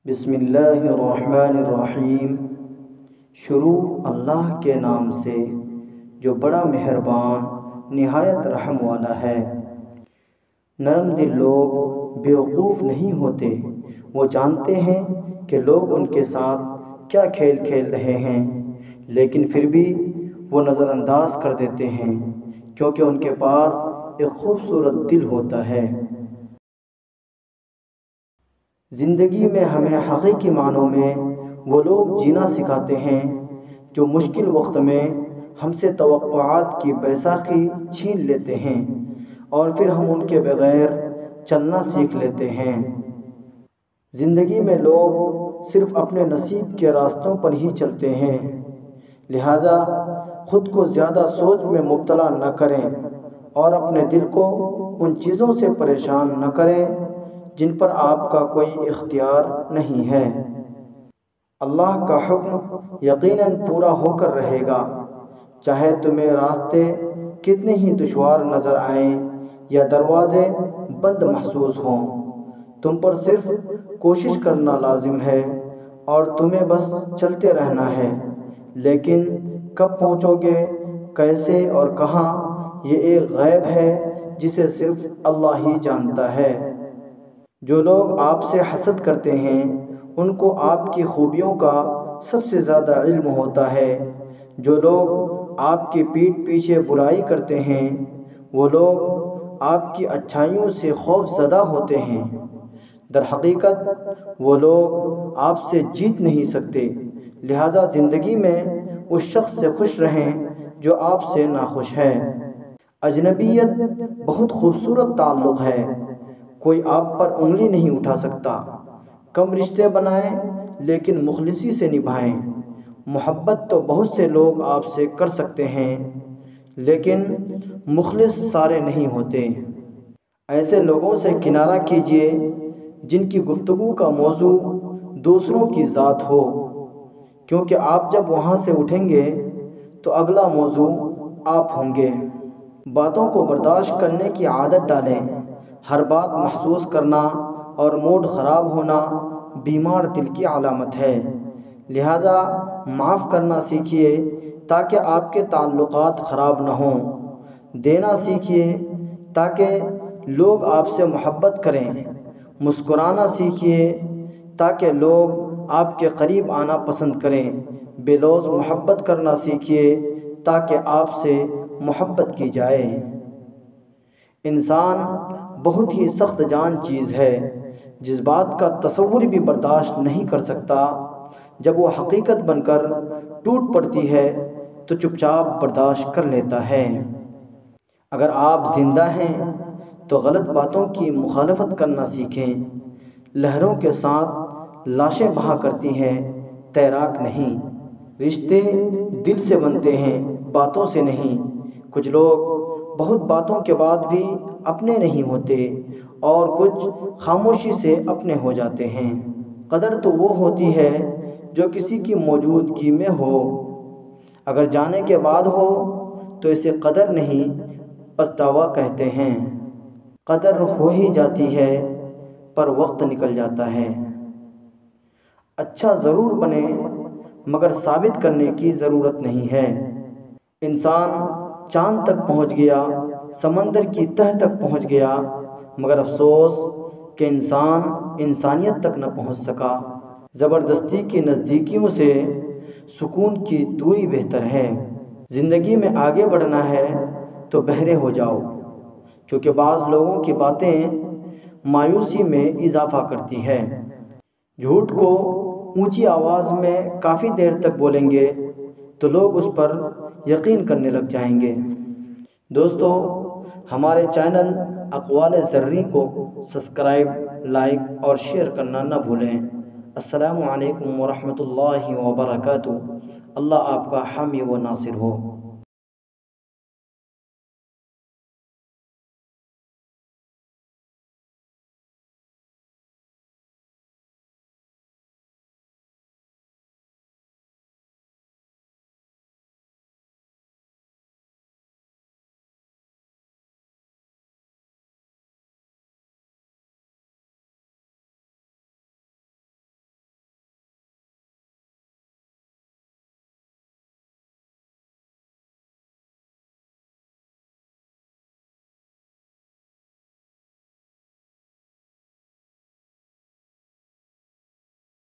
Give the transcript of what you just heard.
بسم اللہ الرحمن الرحیم۔ شروع اللہ کے نام سے جو بڑا مہربان نہایت رحم والا ہے۔ نرم دل لوگ بیوقوف نہیں ہوتے، وہ جانتے ہیں کہ لوگ ان کے ساتھ کیا کھیل کھیل رہے ہیں، لیکن پھر بھی وہ نظر انداز کر دیتے ہیں کیونکہ ان کے پاس ایک خوبصورت دل ہوتا ہے۔ زندگی میں ہمیں حقیقی معنوں میں وہ لوگ جینا سکھاتے ہیں جو مشکل وقت میں ہم سے توقعات کی بیساکھی چھین لیتے ہیں اور پھر ہم ان کے بغیر چلنا سیکھ لیتے ہیں۔ زندگی میں لوگ صرف اپنے نصیب کے راستوں پر ہی چلتے ہیں، لہذا خود کو زیادہ سوچ میں مبتلا نہ کریں اور اپنے دل کو ان چیزوں سے پریشان نہ کریں جن پر آپ کا کوئی اختیار نہیں ہے۔ اللہ کا حکم یقیناً پورا ہو کر رہے گا، چاہے تمہیں راستے کتنے ہی دشوار نظر آئیں یا دروازے بند محسوس ہوں۔ تم پر صرف کوشش کرنا لازم ہے اور تمہیں بس چلتے رہنا ہے، لیکن کب پہنچو گے، کیسے اور کہاں، یہ ایک غیب ہے جسے صرف اللہ ہی جانتا ہے۔ جو لوگ آپ سے حسد کرتے ہیں ان کو آپ کی خوبیوں کا سب سے زیادہ علم ہوتا ہے۔ جو لوگ آپ کی پیٹھ پیچھے برائی کرتے ہیں وہ لوگ آپ کی اچھائیوں سے خوف زدہ ہوتے ہیں۔ در حقیقت وہ لوگ آپ سے جیت نہیں سکتے، لہذا زندگی میں اس شخص سے خوش رہیں جو آپ سے ناخوش ہے۔ اجنبیت بہت خوبصورت تعلق ہے، کوئی آپ پر انگلی نہیں اٹھا سکتا۔ کم رشتے بنائیں لیکن مخلصی سے نبھائیں۔ محبت تو بہت سے لوگ آپ سے کر سکتے ہیں لیکن مخلص سارے نہیں ہوتے۔ ایسے لوگوں سے کنارہ کیجیے جن کی گفتگو کا موضوع دوسروں کی ذات ہو، کیونکہ آپ جب وہاں سے اٹھیں گے تو اگلا موضوع آپ ہوں گے۔ باتوں کو برداشت کرنے کی عادت ڈالیں۔ ہر بات محسوس کرنا اور موڈ خراب ہونا بیمار دل کی علامت ہے، لہذا معاف کرنا سیکھیے تاکہ آپ کے تعلقات خراب نہ ہوں۔ دینا سیکھیے تاکہ لوگ آپ سے محبت کریں۔ مسکرانا سیکھیے تاکہ لوگ آپ کے قریب آنا پسند کریں۔ بے لوث محبت کرنا سیکھیے تاکہ آپ سے محبت کی جائے۔ انسان بہت ہی سخت جان چیز ہے، جس بات کا تصور بھی برداشت نہیں کر سکتا، جب وہ حقیقت بن کر ٹوٹ پڑتی ہے تو چپ چاپ برداشت کر لیتا ہے۔ اگر آپ زندہ ہیں تو غلط باتوں کی مخالفت کرنا سیکھیں۔ لہروں کے ساتھ لاشیں بہا کرتی ہیں، تیراک نہیں۔ رشتے دل سے بنتے ہیں، باتوں سے نہیں۔ کچھ لوگ بہت باتوں کے بعد بھی اپنے نہیں ہوتے اور کچھ خاموشی سے اپنے ہو جاتے ہیں۔ قدر تو وہ ہوتی ہے جو کسی کی موجودگی میں ہو، اگر جانے کے بعد ہو تو اسے قدر نہیں پچھتاوا کہتے ہیں۔ قدر ہو ہی جاتی ہے پر وقت نکل جاتا ہے۔ اچھا ضرور بنے مگر ثابت کرنے کی ضرورت نہیں ہے۔ انسان چاند تک پہنچ گیا، سمندر کی تہ تک پہنچ گیا، مگر افسوس کہ انسان انسانیت تک نہ پہنچ سکا۔ زبردستی کی نزدیکیوں سے سکون کی دوری بہتر ہے۔ زندگی میں آگے بڑھنا ہے تو بہرے ہو جاؤ، کیونکہ بعض لوگوں کی باتیں مایوسی میں اضافہ کرتی ہے۔ جھوٹ کو اونچی آواز میں کافی دیر تک بولیں گے تو لوگ اس پر یقین کرنے لگ جائیں گے۔ دوستو، ہمارے چینل اقوال زرری کو سبسکرائب، لائک اور شیئر کرنا نہ بھولیں۔ السلام علیکم ورحمۃ اللہ وبرکاتہ۔ اللہ آپ کا حامی و ناصر ہو۔